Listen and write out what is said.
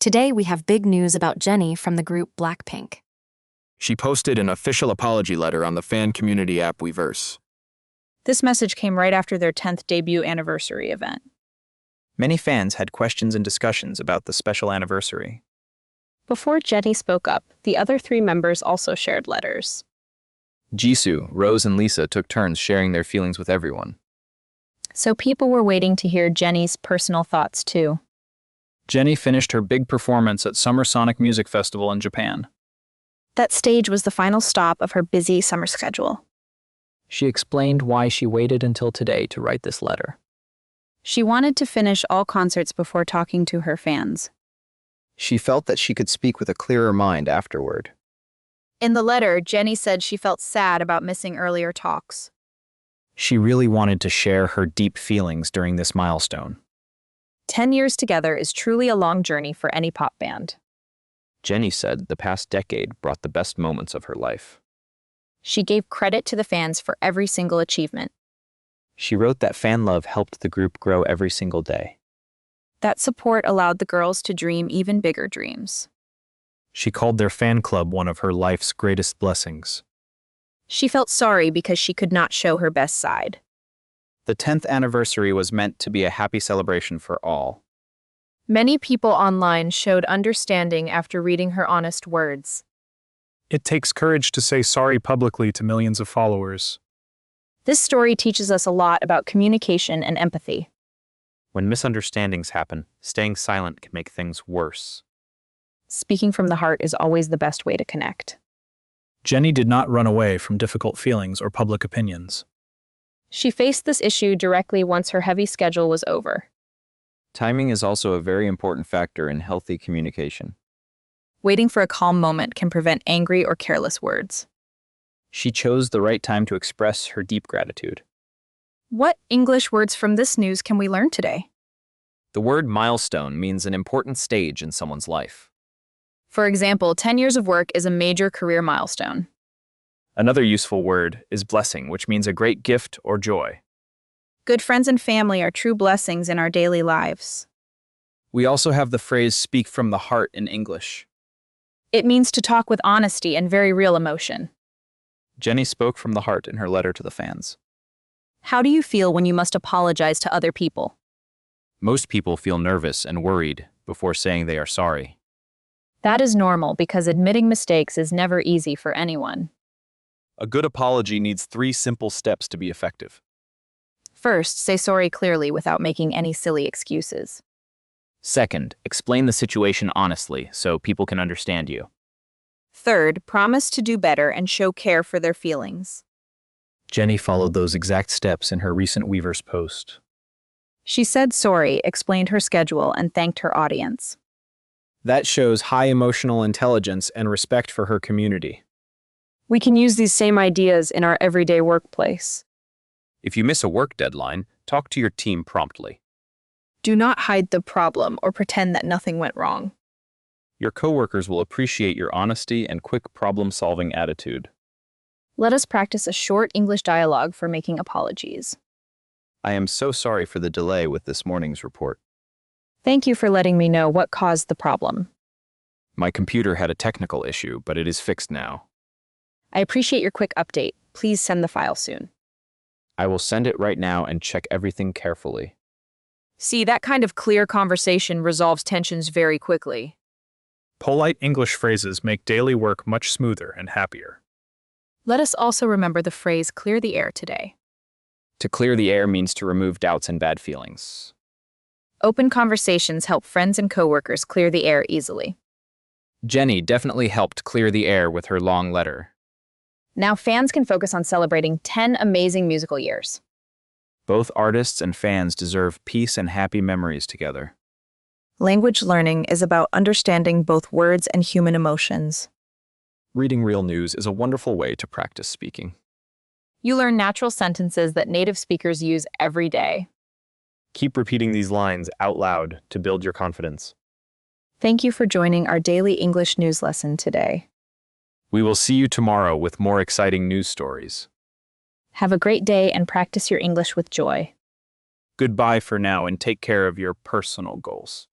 Today we have big news about Jennie from the group Blackpink. She posted an official apology letter on the fan community app Weverse. This message came right after their 10th debut anniversary event. Many fans had questions and discussions about the special anniversary. Before Jennie spoke up, the other three members also shared letters. Jisoo, Rose, and Lisa took turns sharing their feelings with everyone. So people were waiting to hear Jennie's personal thoughts too. Jennie finished her big performance at Summer Sonic Music Festival in Japan. That stage was the final stop of her busy summer schedule. She explained why she waited until today to write this letter. She wanted to finish all concerts before talking to her fans. She felt that she could speak with a clearer mind afterward. In the letter, Jennie said she felt sad about missing earlier talks. She really wanted to share her deep feelings during this milestone. 10 years together is truly a long journey for any pop band. Jennie said the past decade brought the best moments of her life. She gave credit to the fans for every single achievement. She wrote that fan love helped the group grow every single day. That support allowed the girls to dream even bigger dreams. She called their fan club one of her life's greatest blessings. She felt sorry because she could not show her best side. The 10th anniversary was meant to be a happy celebration for all. Many people online showed understanding after reading her honest words. It takes courage to say sorry publicly to millions of followers. This story teaches us a lot about communication and empathy. When misunderstandings happen, staying silent can make things worse. Speaking from the heart is always the best way to connect. Jennie did not run away from difficult feelings or public opinions. She faced this issue directly once her heavy schedule was over. Timing is also a very important factor in healthy communication. Waiting for a calm moment can prevent angry or careless words. She chose the right time to express her deep gratitude. What English words from this news can we learn today? The word milestone means an important stage in someone's life. For example, 10 years of work is a major career milestone. Another useful word is blessing, which means a great gift or joy. Good friends and family are true blessings in our daily lives. We also have the phrase speak from the heart in English. It means to talk with honesty and very real emotion. Jennie spoke from the heart in her letter to the fans. How do you feel when you must apologize to other people? Most people feel nervous and worried before saying they are sorry. That is normal because admitting mistakes is never easy for anyone. A good apology needs 3 simple steps to be effective. First, say sorry clearly without making any silly excuses. Second, explain the situation honestly so people can understand you. Third, promise to do better and show care for their feelings. Jennie followed those exact steps in her recent Weverse post. She said sorry, explained her schedule, and thanked her audience. That shows high emotional intelligence and respect for her community. We can use these same ideas in our everyday workplace. If you miss a work deadline, talk to your team promptly. Do not hide the problem or pretend that nothing went wrong. Your coworkers will appreciate your honesty and quick problem-solving attitude. Let us practice a short English dialogue for making apologies. I am so sorry for the delay with this morning's report. Thank you for letting me know what caused the problem. My computer had a technical issue, but it is fixed now. I appreciate your quick update. Please send the file soon. I will send it right now and check everything carefully. See, that kind of clear conversation resolves tensions very quickly. Polite English phrases make daily work much smoother and happier. Let us also remember the phrase clear the air today. To clear the air means to remove doubts and bad feelings. Open conversations help friends and coworkers clear the air easily. Jennie definitely helped clear the air with her long letter. Now fans can focus on celebrating 10 amazing musical years. Both artists and fans deserve peace and happy memories together. Language learning is about understanding both words and human emotions. Reading real news is a wonderful way to practice speaking. You learn natural sentences that native speakers use every day. Keep repeating these lines out loud to build your confidence. Thank you for joining our daily English news lesson today. We will see you tomorrow with more exciting news stories. Have a great day and practice your English with joy. Goodbye for now and take care of your personal goals.